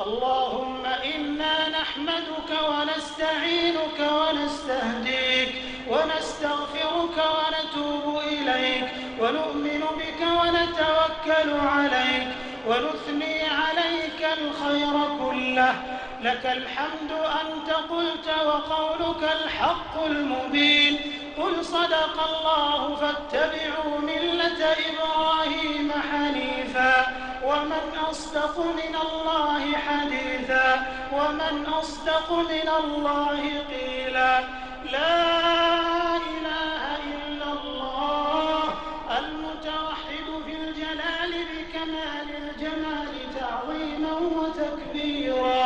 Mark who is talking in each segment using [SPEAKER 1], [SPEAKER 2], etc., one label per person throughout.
[SPEAKER 1] اللهم إنا نحمدك ونستعينك ونستهديك ونستغفرك ونتوب إليك ونؤمن بك ونتوكل عليك ونثني عليك الخير كله. لك الحمد أنت قلت وقولك الحق المبين. قل صدق الله فاتبعوا ملة إبراهيم حنيفا ومن أصدق من الله حديثا ومن أصدق من الله قيلا. لا إله إلا الله المتوحد في الجلال بكمال الجمال تعظيما وتكبيرا،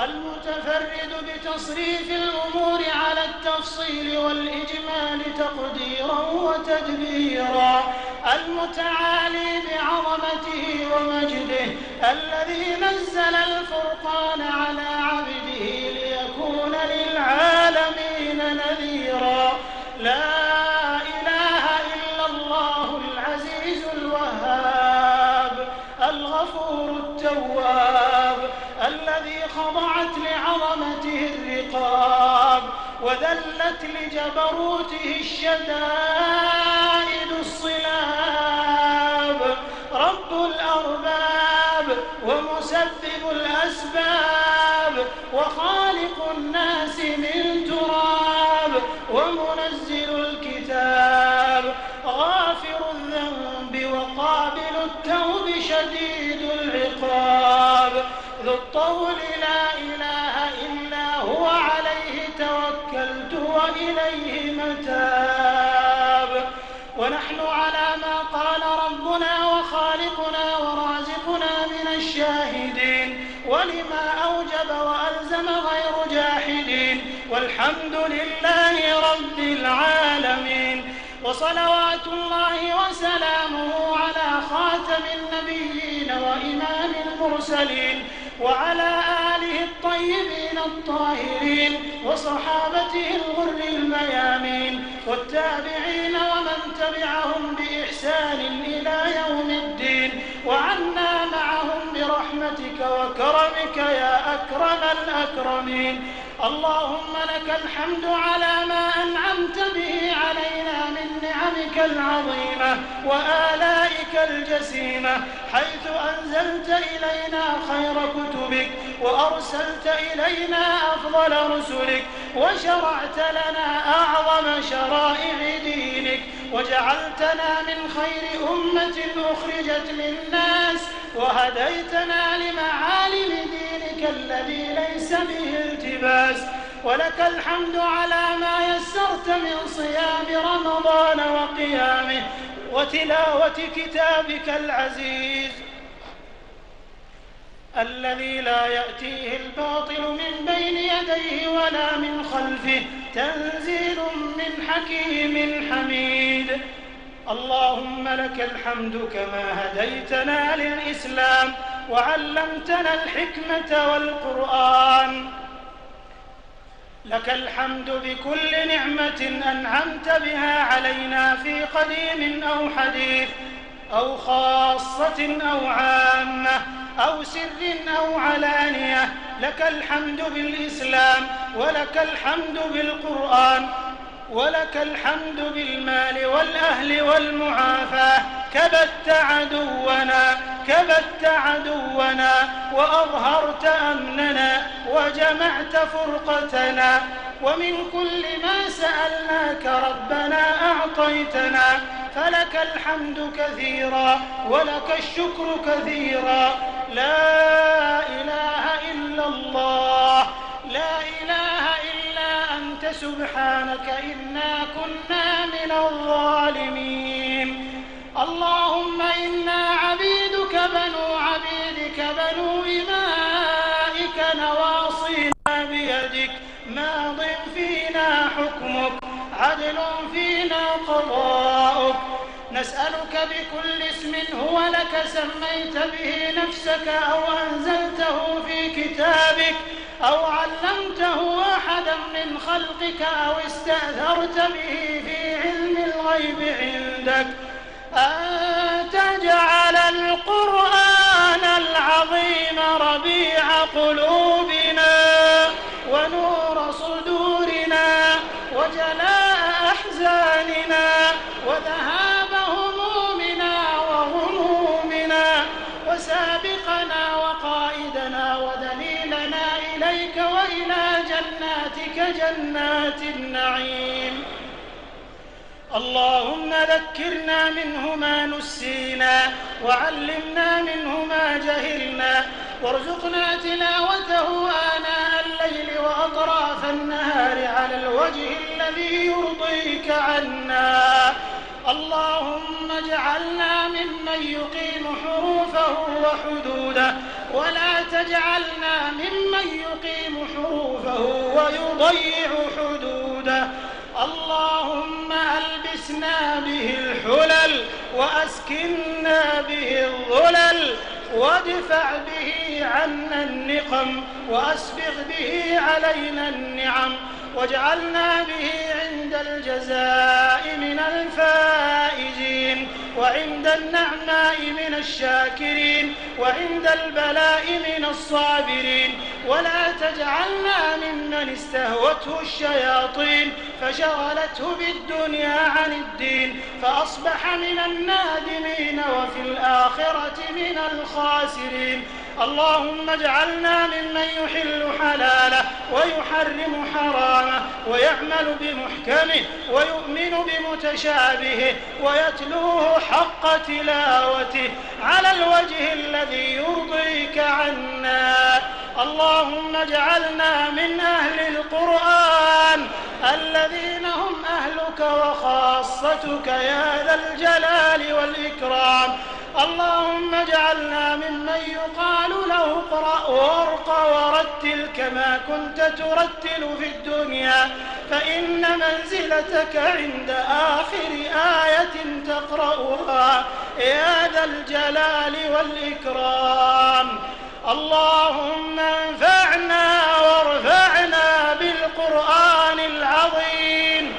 [SPEAKER 1] المتفرد بتصريف الأمور على التفصيل والإجمال تقديرا وتدبيرا، المتعالي بعظمته ومجده، الذي نزل الفرقان على عبده ليكون للعالمين نذيرا. لا إله إلا الله العزيز الوهاب الغفور التواب، الذي خضعت لعظمته الرقاب وذلت لجبروته الشدائد الصلاب، رب الأرباب ومسبب الأسباب وخالق الناس من تراب ومنزل الكتاب، غافر الذنب وقابل التوب شديد العقاب، ذو الطول لا إله إلا هو عليه توكلت وإليه متاب. ونحن على ما قال ربنا وخالقنا ورازقنا من الشاهدين، ولما أوجب وألزم غير جاحدين، والحمد لله رب العالمين. وصلوات الله وسلامه على خاتم النبيين وإمام المرسلين وعلى آله الطيبين الطاهرين وصحابته الغر الميامين والتابعين ومن تبعهم بإحسان إلى يوم الدين، وعنا معهم برحمتك وكرمك يا أكرم الأكرمين. اللهم لك الحمد على ما أنعمت به علينا من نعمك العظيمة وآلائك الجسيمة، حيث أنزلت إلينا خير كتبك وأرسلت إلينا أفضل رسلك وشرعت لنا أعظم شرائع دينك وجعلتنا من خير أمة أخرجت للناس وهديتنا لمعالم دينك الذي ليس به التباس. ولك الحمد على ما يسرت من صيام رمضان وقيامه وتلاوة كتابك العزيز الذي لا يأتيه الباطل من بين يديه ولا من خلفه، تنزيل من حكيم حميد. اللهم لك الحمد كما هديتنا للإسلام وعلمتنا الحكمة والقرآن. لك الحمد بكل نعمة أنعمت بها علينا في قديم أو حديث أو خاصة أو عامة أو سر أو علانية. لك الحمد بالإسلام ولك الحمد بالقرآن ولك الحمد بالمال والأهل والمعافاة. كبت عدونا وأظهرت أمننا وجمعت فرقتنا، ومن كل ما سألناك ربنا أعطيتنا، فلك الحمد كثيرا ولك الشكر كثيرا. لا إله إلا الله، لا إله إلا أنت سبحانك إنا كنا من الظالمين. اللهم إنا عبيدك بنو عبيدك بنو إمائك نواصينا بيدك، ماض فينا حكمك، عدل فينا قضاؤك. نسألك بكل اسم هو لك سميت به نفسك أو أنزلته في كتابك أو علمته أحدا من خلقك أو استأثرت به في علم الغيب عندك، أن تجعل القرآن العظيم ربيع قلوبنا ونور صدورنا وجلاء أحزاننا وذهاب همومنا وغمومنا وسابقنا وقائدنا ودليلنا إليك وإلى جناتك جنات النعيم. اللهم ذكرنا منه ما نسينا وعلمنا منه ما جهلنا وارزقنا تلاوته آناء الليل وأطراف النهار على الوجه الذي يرضيك عنا. اللهم اجعلنا ممن يقيم حروفه وحدوده ولا تجعلنا ممن يقيم حروفه ويضيع حدوده. اللهم ألبسنا به الحلل وأسكننا به الظلل وادفع به عنا النقم وأسبغ به علينا النعم واجعلنا به عند الجزاء من الفائزين وعند النعماء من الشاكرين وعند البلاء من الصابرين. ولا تجعلنا ممن استهوته الشياطين فشغلته بالدنيا عن الدين فأصبح من النادمين وفي الآخرة من الخاسرين. اللهم اجعلنا ممن يحل حلاله ويحرم حرامه ويعمل بمحكمه ويؤمن بمتشابهه ويتلوه حق تلاوته على الوجه الذي يرضيك عنا. اللهم اجعلنا من أهل القرآن الذين هم أهلك وخاصتك يا ذا الجلال والإكرام. اللهم اجعلنا ممن يقال له اقرأ وارق ورتل كما كنت ترتل في الدنيا فإن منزلتك عند آخر آية تقرأها يا ذا الجلال والإكرام. اللهم انفعنا وارفعنا بالقرآن العظيم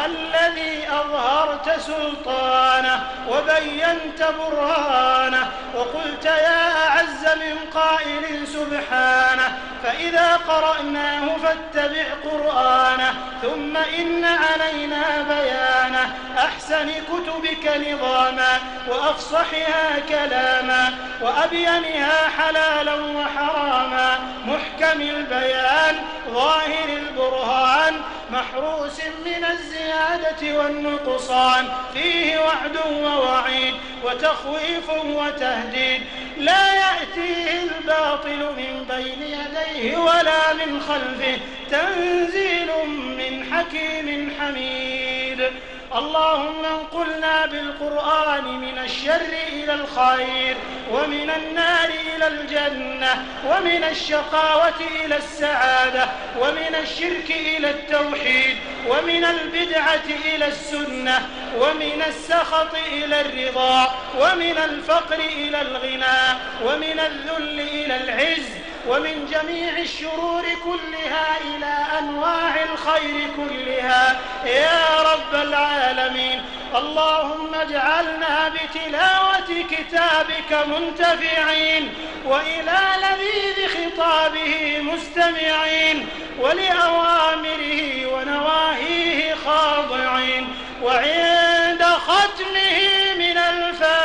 [SPEAKER 1] الذي أظهرت سلطانه وبينت برهانه وقلت يا أعز من قائل سبحانه فإذا قرأناه فاتبع قرآنه ثم إن علينا بيانه أحسن كتبك نظاما وأفصحها كلاما وأبينها حلالا وحراما محكم البيان ظاهر البرهان محروس من الزيادة والنقصان فيه وعد ووعيد وتخويف وتهديد لا يأتيه الباطل من بين يديه ولا من خلفه تنزيل من حكيم حميد. اللهم انقلنا بالقرآن من الشر إلى الخير ومن النار إلى الجنة ومن الشقاوة إلى السعادة ومن الشرك إلى التوحيد ومن البدعة إلى السنة ومن السخط إلى الرضا ومن الفقر إلى الغنى ومن الذل إلى العز ومن جميع الشرور كلها إلى أنواع الخير كلها يا رب العالمين. اللهم اجعلنا بتلاوة كتابك منتفعين وإلى لذيذ خطابه مستمعين ولأوامره ونواهيه خاضعين وعند ختمه من الفائزين.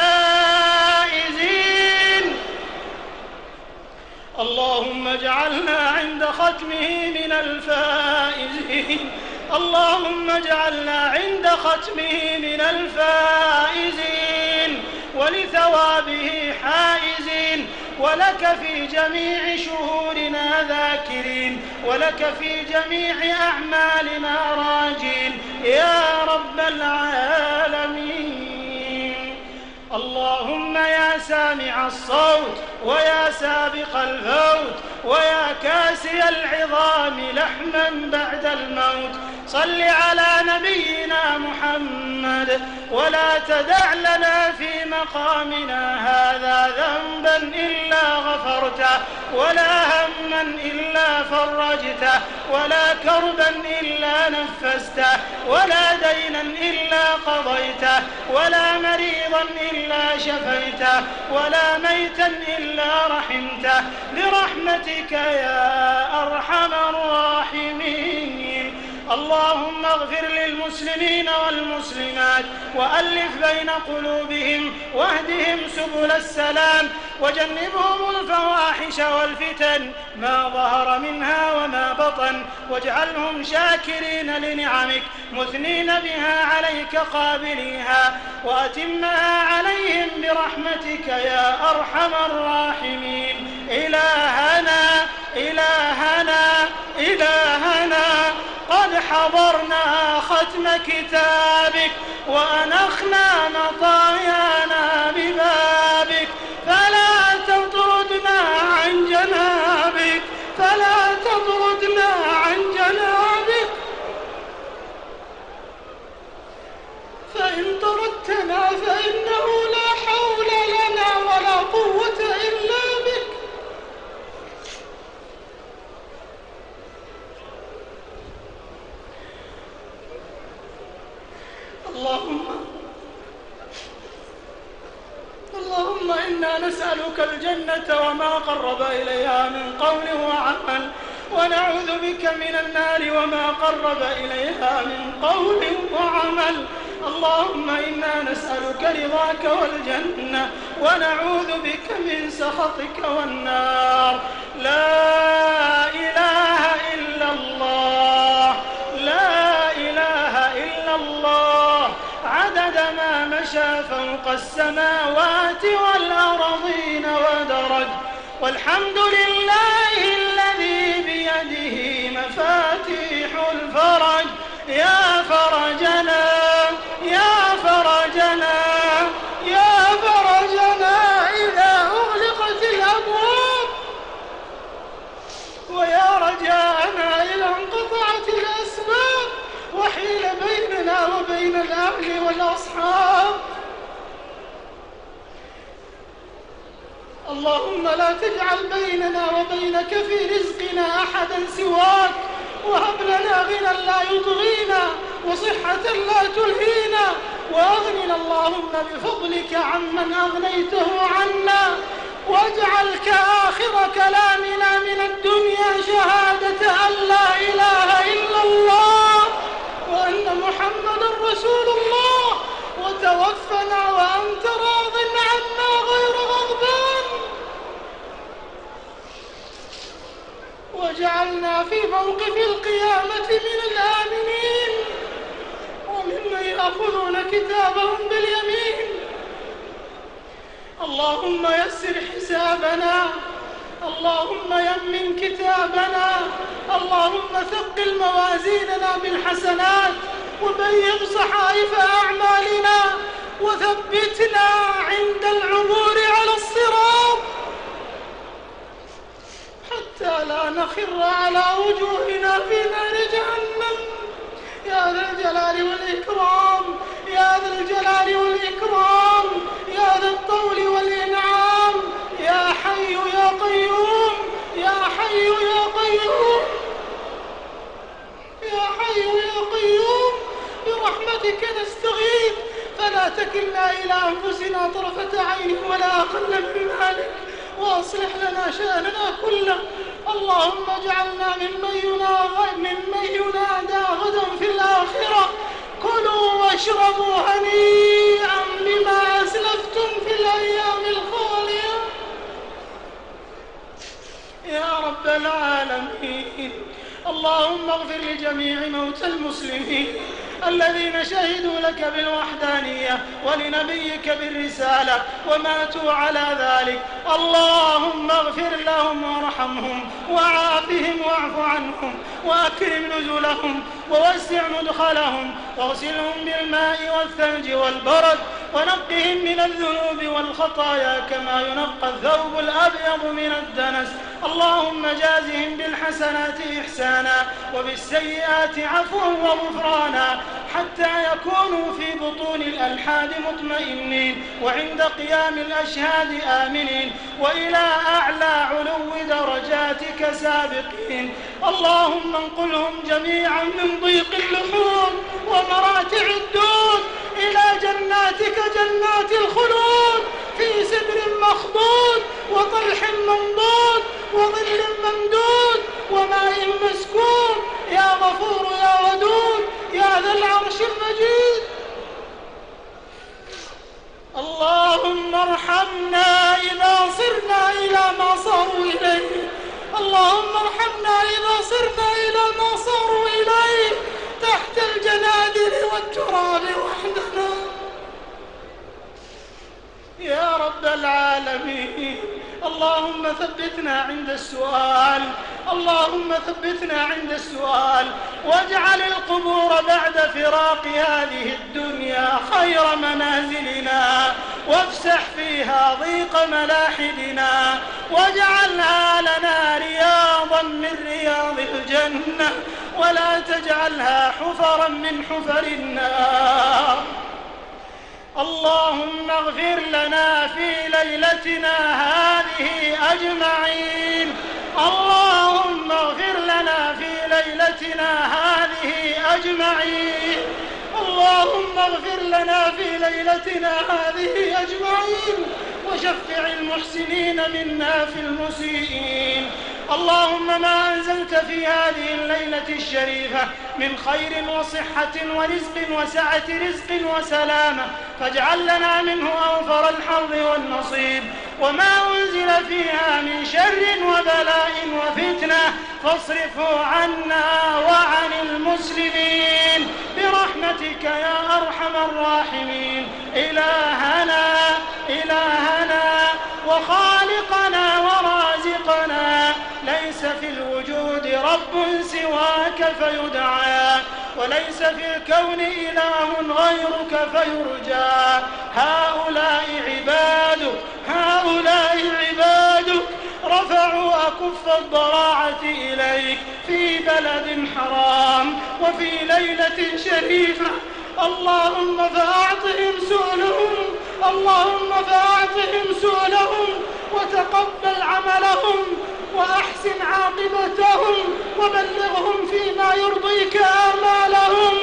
[SPEAKER 1] اللهم اجعلنا عند ختمه من الفائزين. اللهم اجعلنا عند ختمه من الفائزين ولثوابه حائزين ولك في جميع شهورنا ذاكرين ولك في جميع أعمالنا راجين يا رب العالمين. اللهم يا سامع الصوت ويا سابق الفوت ويا كاسي العظام لحما بعد الموت صل على نبينا محمد ولا تدع لنا في مقامنا هذا ذنبا إلا غفرته ولا هما هما إلا فرجته ولا كربا إلا نفسته ولا دينا إلا قضيته ولا مريضا إلا شفيته ولا ميتا إلا رحمته برحمتك يا أرحم الراحمين. اللهم اغفر للمسلمين والمسلمات وألف بين قلوبهم واهدهم سبل السلام وجنبهم الفواحش والفتن ما ظهر منها وما بطن واجعلهم شاكرين لنعمك مثنين بها عليك قابليها وأتمها عليهم برحمتك يا أرحم الراحمين. إلهنا إلهنا إلهنا قد حضرنا ختم كتابك وأنخنا مطايانا ببابك فلا تطردنا عن جنابك فلا تطردنا عن جنابك فإن طردتنا فإنه لا حول لنا ولا قوة إلا بك. اللهم إنا نسألك الجنة وما قرب إليها من قول وعمل ونعوذ بك من النار وما قرب إليها من قول وعمل. اللهم إنا نسألك رضاك والجنة ونعوذ بك من سخطك والنار. لا إله إلا الله لا إله إلا الله عدد ما مشى فوق السماوات والأرضين ودرج والحمد لله الذي بيده مفاتيح الفرج. يا فرجنا يا فرجنا يا فرجنا إذا أغلقت الأبواب ويا رجاءنا إذا انقطعت الأسباب وحيل بيننا وبين الأهل والأصحاب. اللهم لا تجعل بيننا وبينك في رزقنا أحدا سواك وهب لنا غنى لا يطغينا وصحة لا تلهينا وأغننا اللهم بفضلك عمن أغنيته عنا واجعلك آخر كلامنا من الدنيا شهادة أن لا إله إلا الله وأن محمد رسول الله وتوفنا وأنت راض عنا غير غضبان وجعلنا في موقف القيامة من الآمنين وممن يأخذون كتابهم باليمين. اللهم يسر حسابنا اللهم يمن كتابنا اللهم ثقل موازيننا بالحسنات وبيض صحائف أعمالنا وثبتنا عند العبور على الصراط حتى لا نخر على وجوهنا في نار جهنم. يا ذا الجلال والإكرام يا ذا الجلال والإكرام يا ذا الطول والإنعام يا حي يا قيوم يا حي يا قيوم يا حي يا قيوم برحمتك نستغيث فلا تكلنا إلى أنفسنا طرفة عين ولا أقل من ذلك وأصلح لنا شأننا كله. اللهم اجعلنا ممن ينادى غدا في الآخرة كلوا واشربوا هنيئا بما أسلفتم في الأيام الخالية يا رب العالمين. اللهم اغفر لجميع موتى المسلمين الذين شهدوا لك بالوحدانية ولنبيك بالرسالة وماتوا على ذلك. اللهم اغفر لهم وارحمهم وعافهم واعف عنهم وأكرم نزلهم ووسع مدخلهم واغسلهم بالماء والثلج والبرد ونقهم من الذنوب والخطايا كما ينقى الثوب الأبيض من الدنس. اللهم جازهم بالحسنات إحسانا وبالسيئات عفوا وغفرانا حتى يكونوا في بطون الألحاد مطمئنين وعند قيام الأشهاد آمنين وإلى أعلى علو درجاتك سابقين. اللهم انقلهم جميعا من ضيق اللحود ومراتع الدود إلى جناتك جنات الخلود في سدر مخضود وطلح منضود وظل ممدود وماء مسكوب يا غفور يا ودود يا ذا العرش المجيد. اللهم ارحمنا إذا صرنا إلى ما صاروا إليه، اللهم ارحمنا إذا صرنا إلى ما صاروا إليه تحت الجنادل والتراب وحدنا يا رب العالمين. اللهم ثبتنا عند السؤال، اللهم ثبتنا عند السؤال، واجعل القبور بعد فراق هذه الدنيا خير منازلنا، وافسح فيها ضيق ملاحدنا، واجعلها لنا رياضا من رياض الجنة، ولا تجعلها حفرا من حفر النار. اللهم اغفر لنا في ليلتنا هذه أجمعين، اللهم اغفر لنا في ليلتنا هذه أجمعين، اللهم اغفر لنا في ليلتنا هذه أجمعين، وشفع المحسنين منا في المسيئين. اللهم ما أنزلت في هذه الليلة الشريفة من خير وصحة ورزق وسعة رزق وسلامة فاجعل لنا منه أوفر الحظ والنصيب، وما أنزل فيها من شر وبلاء وفتنة فاصرفه عنا وعن المسلمين برحمتك يا أرحم الراحمين. إلهنا وخالقنا ورازقنا، ليس في الوجود رب سواك فيدعى، وليس في الكون إله غيرك فيرجى. هؤلاء عبادك رفعوا أكف الضراعة إليك في بلد حرام وفي ليلة شريفة، اللهم فأعطهم سؤلهم وتقبل عملهم وأحسن عاقبتهم وبلغهم فيما يرضيك آمالهم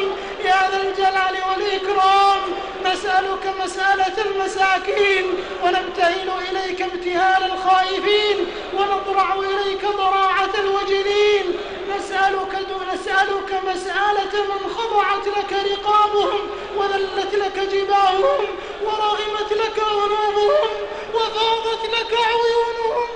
[SPEAKER 1] يا ذا الجلال والإكرام. نسألك مسألة المساكين ونبتهل إليك ابتهال الخائفين ونضرع إليك ضراعة الوجلين. نسألك مسألة من خضعت لك رقابهم وذلت لك جباههم ورغمت لك ذنوبهم وفاضت لك عيونهم.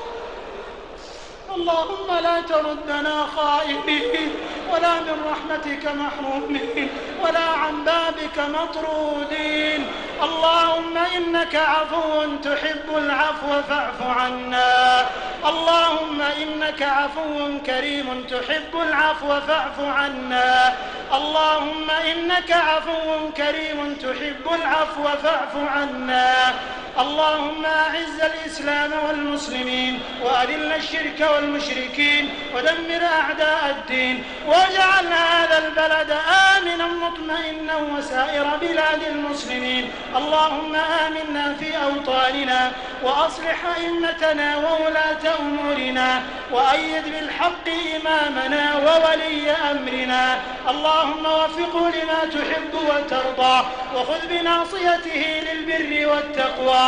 [SPEAKER 1] اللهم لا تردنا خائبين ولا من رحمتك محرومين ولا عن بابك مطرودين. اللهم إنك عفو تحب العفو فاعف عنا، اللهم إنك عفو كريم تحب العفو فاعف عنا، اللهم إنك عفو كريم تحب العفو فاعف عنا. اللهم أعز الإسلام والمسلمين وأذل الشرك والمشركين ودمر أعداء الدين، واجعل هذا البلد آمنا مطمئنا وسائر بلاد المسلمين. اللهم آمنا في أوطاننا وأصلح أئمتنا وولاة أمورنا وأيد بالحق إمامنا وولي أمرنا. اللهم وفقه لما تحب وترضى وخذ بناصيته للبر والتقوى.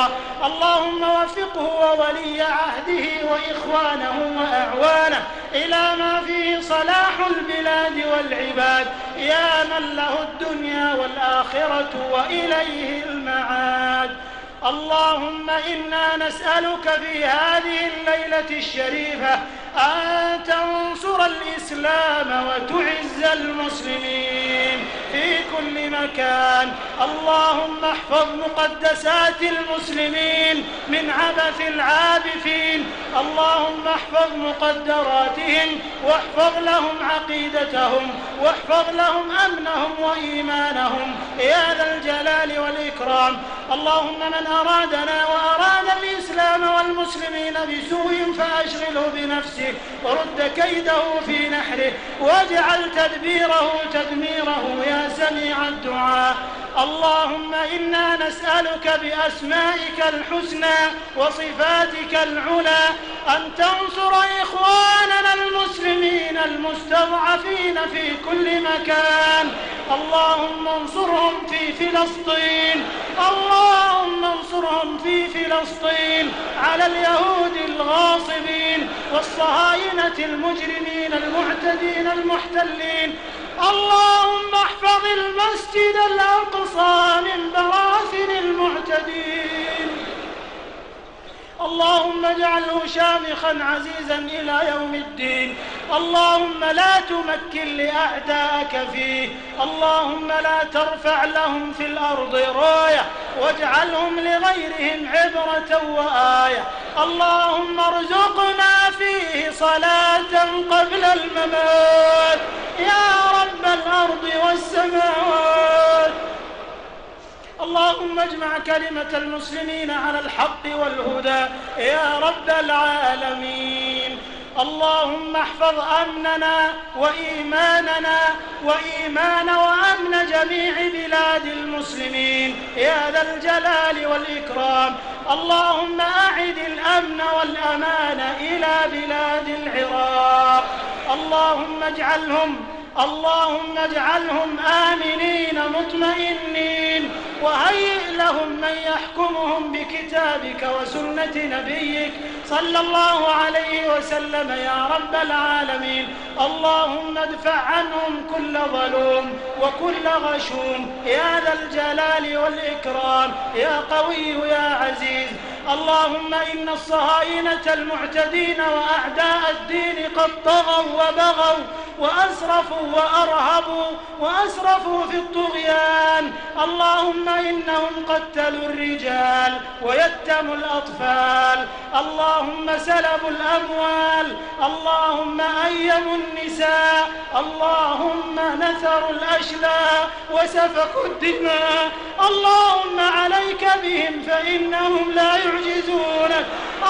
[SPEAKER 1] اللهم وفقه وولي عهده وإخوانه وأعوانه إلى ما فيه صلاح البلاد والعباد يا من له الدنيا والآخرة وإليه المعاد. اللهم إنا نسألك في هذه الليلة الشريفة أن تنصر الإسلام وتعز المسلمين في كل مكان. اللهم احفظ مقدسات المسلمين من عبث العابثين، اللهم احفظ مقدراتهم واحفظ لهم عقيدتهم واحفظ لهم أمنهم وإيمانهم يا ذا الجلال والإكرام. اللهم من أرادنا وأراد الإسلام والمسلمين بسوء فأشغله بنفسه ورد كيده في نحره واجعل تدبيره تدميره يا يا سميع الدعاء. اللهم إنا نسألك بأسمائك الحسنى وصفاتك العلى أن تنصر إخواننا المسلمين المستضعفين في كل مكان. اللهم انصرهم في فلسطين، اللهم انصرهم في فلسطين على اليهود الغاصبين والصهاينة المجرمين المعتدين المحتلين. اللهم احفظ المسجد الأقصى من براثن المعتدين. اللهم اجعله شامخا عزيزا إلى يوم الدين. اللهم لا تمكن لأعدائك فيه. اللهم لا ترفع لهم في الأرض راية واجعلهم لغيرهم عبرة وآية. اللهم ارزقنا فيه صلاة قبل الممات يا رب الأرض والسماوات. اللهم اجمع كلمة المسلمين على الحق والهدى يا رب العالمين. اللهم احفظ أمننا وإيماننا وإيمان وأمن جميع بلاد المسلمين يا ذا الجلال والإكرام. اللهم أعد الأمن والأمان إلى بلاد العراق. اللهم اجعلهم آمنين مطمئنين، وهيئ لهم من يحكمهم بكتابك وسنة نبيك صلى الله عليه وسلم يا رب العالمين. اللهم ادفع عنهم كل ظلوم وكل غشوم يا ذا الجلال والإكرام يا قوي يا عزيز. اللهم إن الصهاينة المعتدين وأعداء الدين قد طغوا وبغوا وأسرفوا وأرهبوا وأسرفوا في الطغيان. اللهم إنهم قتلوا الرجال ويتموا الأطفال. اللهم سلبوا الأموال. اللهم أيموا النساء. اللهم نثروا الأشلاء وسفكوا الدماء. اللهم عليك بهم فإنهم لا يعجزونك.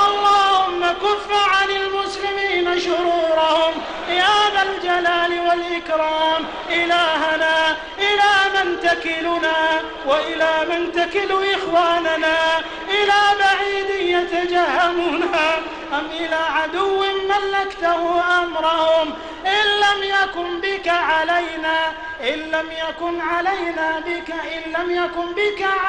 [SPEAKER 1] اللهم كف عن المسلمين شرورهم يا ذا الجلال والإكرام. إلهنا إلى من تكلنا وإلى من تكل إخواننا؟ إلى بعيد يتجهمنا أم إلى عدو ملكته أمرهم؟ إن لم يكن بك علينا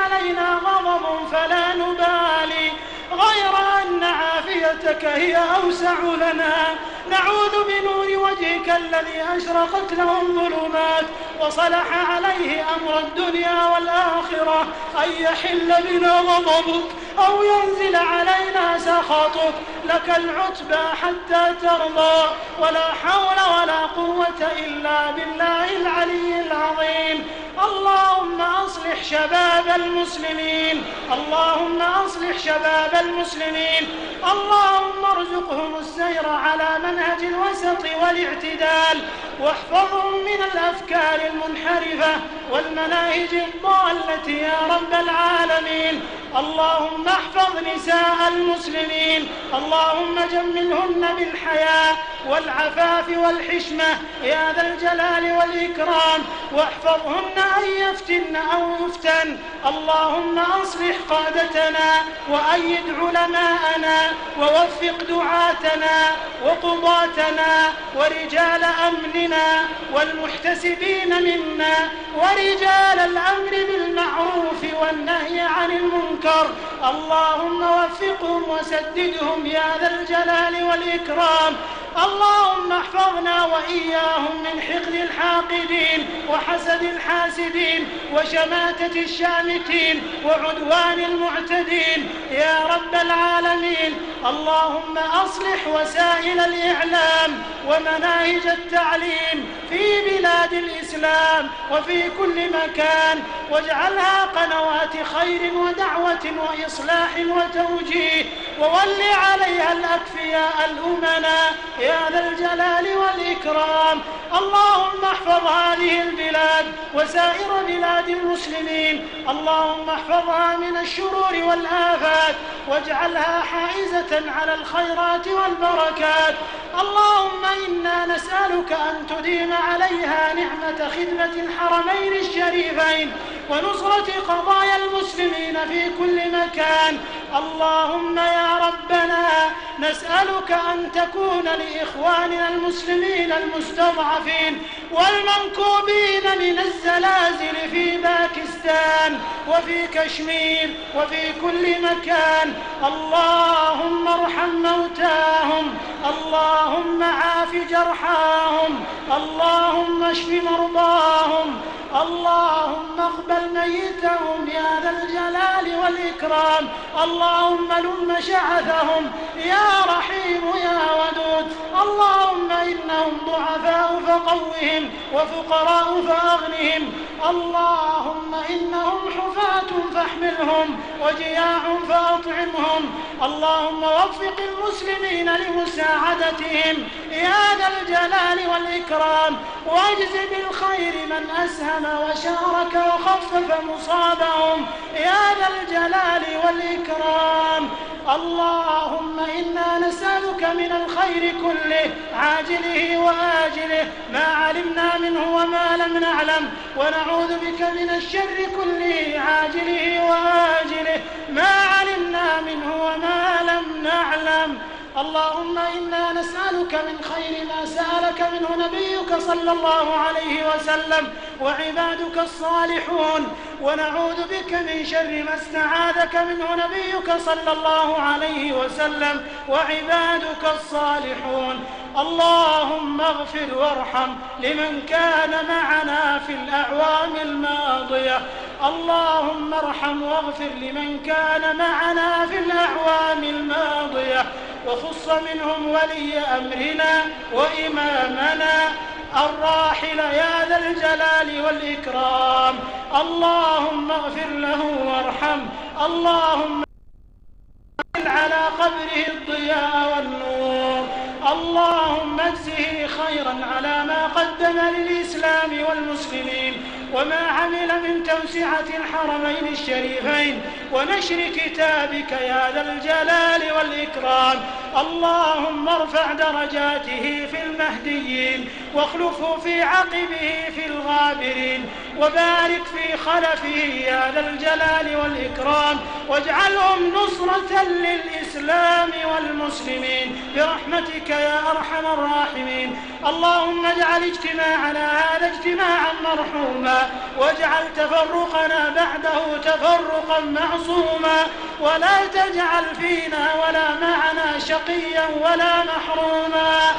[SPEAKER 1] علينا غضب فلا نبالي، غير أن عافيتك هي أوسع لنا. نعوذ بنور وجهك الذي أشرقت له الظلمات وصلح عليه أمر الدنيا والآخرة أن يحل بنا غضبك أو ينزل علينا سخطك. لك العتبى حتى ترضى، ولا حول ولا قوة إلا بالله العلي العظيم. اللهم أصلح شباب المسلمين. اللهم أصلح شباب المسلمين. اللهم ارزقهم السير على منهج الوسط والاعتدال، واحفظهم من الأفكار المنحرفة والمناهج الضالة يا رب العالمين. اللهم احفظ نساء المسلمين. اللهم جملهن بالحياء والعفاف والحشمة يا ذا الجلال والإكرام، واحفظهن أن يفتن أو يفتن. اللهم أصلح قادتنا وأيد علماءنا ووفق دعاتنا وقضاتنا ورجال أمننا والمحتسبين منا ورجال الأمر بالمعروف والنهي عن المنكر. اللهم وفقهم وسددهم يا ذا الجلال والإكرام. اللهم احفظنا وإياهم من حقد الحاقدين وحسد الحاسدين وشماتة الشامتين وعدوان المعتدين يا رب العالمين. اللهم أصلح وسائل الإعلام ومناهج التعليم في بلاد الإسلام وفي كل مكان، واجعلها قنوات خير ودعوة وإصلاح وتوجيه، وول عليها الأكفياء الأمناء يا ذا الجلال والإكرام. اللهم احفظ هذه البلاد وسائر بلاد المسلمين. اللهم احفظها من الشرور والآفات، واجعلها حائزة على الخيرات والبركات. اللهم إنا إنا نسألك أن تديم عليها نعمة خدمة الحرمين الشريفين ونصرة قضايا المسلمين في كل مكان. اللهم يا ربنا نسألك أن تكون لإخواننا المسلمين المستضعفين والمنكوبين من الزلازل في باكستان وفي كشمير وفي كل مكان، اللهم ارحم موتاهم، اللهم عاف جرحاهم، اللهم اشف مرضاهم، اللهم اقبل ميتهم يا ذا الجلال والإكرام، اللهم لم شعثهم يا رحيم يا ودود، اللهم إنهم ضعفاء فقوهم وفقراء فأغنهم، اللهم إنهم حفاة فاحملهم وجياع فأطعمهم، اللهم وفق المسلمين لمساعدتهم يا ذا الجلال والإكرام، واجز بالخير من أسهم وشارك وخفف مصابهم يا ذا الجلال والإكرام. اللهم إنا نسألك من الخير كله عاجله وآجله ما علمنا منه وما لم نعلم، ونعوذ بك من الشر كله عاجله وآجله ما علمنا منه وما لم نعلم. اللهم إنا نسألك من خير ما سألك منه نبيك صلى الله عليه وسلم وعبادك الصالحون، ونعوذ بك من شر ما استعاذك منه نبيك صلى الله عليه وسلم وعبادك الصالحون. اللهم اغفر وارحم لمن كان معنا في الأعوام الماضية، اللهم ارحم واغفر لمن كان معنا في الأعوام الماضية، وخص منهم ولي أمرنا وإمامنا الراحل يا ذا الجلال والإكرام، اللهم اغفر له وارحم، اللهم اجعل على قبره الضياء والنور، اللهم اجزه خيرا على ما قدم للإسلام والمسلمين وما عمل من توسعة الحرمين الشريفين ونشر كتابك يا ذا الجلال والإكرام. اللهم ارفع درجاته في المهديين واخلفه في عقبه في الغابرين، وبارك في خلفه يا ذا الجلال والإكرام، واجعلهم نصرة للإسلام والمسلمين برحمتك يا أرحم الراحمين. اللهم اجعل اجتماعنا هذا اجتماعا مرحوما، واجعل تفرقنا بعده تفرقا معصوما، ولا تجعل فينا ولا معنا شقيا ولا محروما.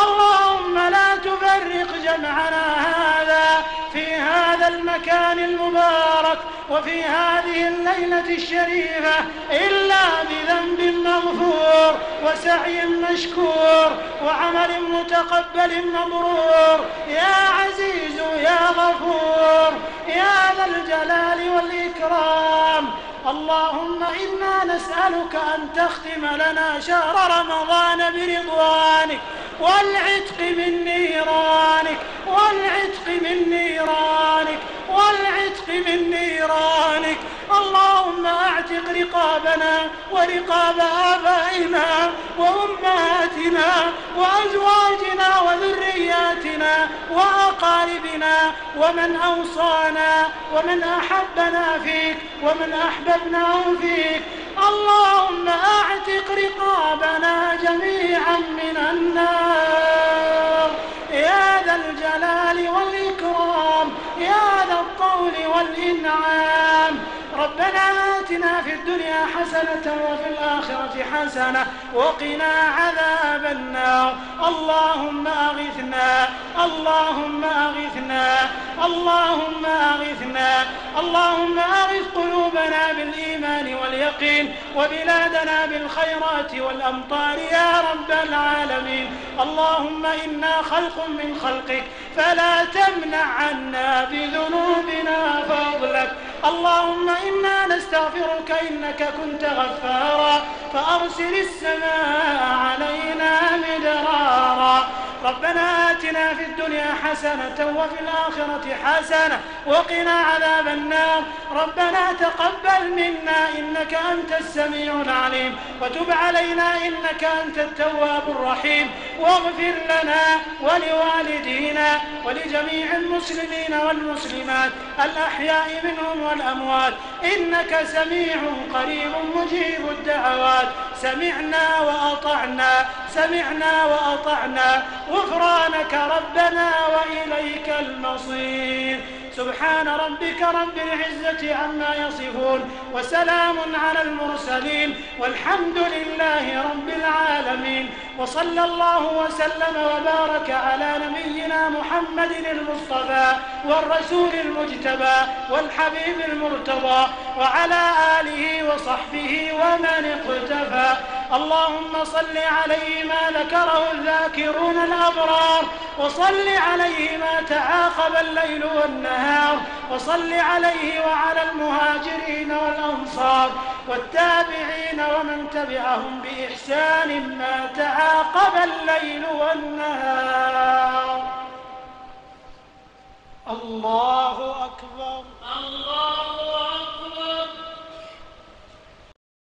[SPEAKER 1] اللهم لا تفرق جمعنا هذا في هذا المكان المبارك وفي هذه الليلة الشريفة إلا بذنب مغفور وسعي مشكور وعمل متقبل مبرور يا عزيز يا غفور يا ذا الجلال والإكرام. اللهم إنا نسألك أن تختم لنا شهر رمضان برضوانك والعتق من نيرانك، والعتق من نيرانك، والعتق من نيرانك. اللهم اعتق رقابنا ورقاب آبائنا وأمهاتنا وأزواجنا وذرياتنا وأقاربنا ومن أوصانا ومن أحبنا فيك ومن أحببناه فيك. اللهم اعتق رقابنا جميعا من النار يا ذا الجلال والإكرام يا ذا الطول والإنعام. ربنا آتنا في الدنيا حسنة وفي الآخرة حسنة وقنا عذاب النار. اللهم أغثنا، اللهم أغثنا، اللهم أغثنا، اللهم أغث قلوبنا بالإيمان واليقين وبلادنا بالخيرات والأمطار يا رب العالمين. اللهم إنا خلق من خلقك فلا تمنع عنا بذنوبنا فضلك. اللهم إنا نستغفرك إنك كنت غفارا فأرسل السماء علينا مدرارا. ربنا آتنا آتنا في الدنيا حسنة وفي الآخرة حسنة وقنا عذاب النار. ربنا تقبل منا إنك أنت السميع العليم، وتب علينا إنك أنت التواب الرحيم، واغفر لنا ولوالدينا ولجميع المسلمين والمسلمات الأحياء منهم والأموات، إنك سميع قريب مجيب الدعوات. سمعنا وأطعنا، سمعنا وأطعنا، غفرانك ربنا وإليك المصير. سبحان ربك رب العزة عما يصفون، وسلام على المرسلين، والحمد لله رب العالمين. وصلى الله وسلم وبارك على نبينا محمد المصطفى والرسول المجتبى والحبيب المرتضى، وعلى آله وصحبه ومن اقتفى. اللهم صل عليه ما ذكره الذاكرون الأبرار، وصل عليه ما تعاقب الليل والنهار، وصل عليه وعلى المهاجرين والأنصار والتابعين ومن تبعهم بإحسان ما تعاقب الليل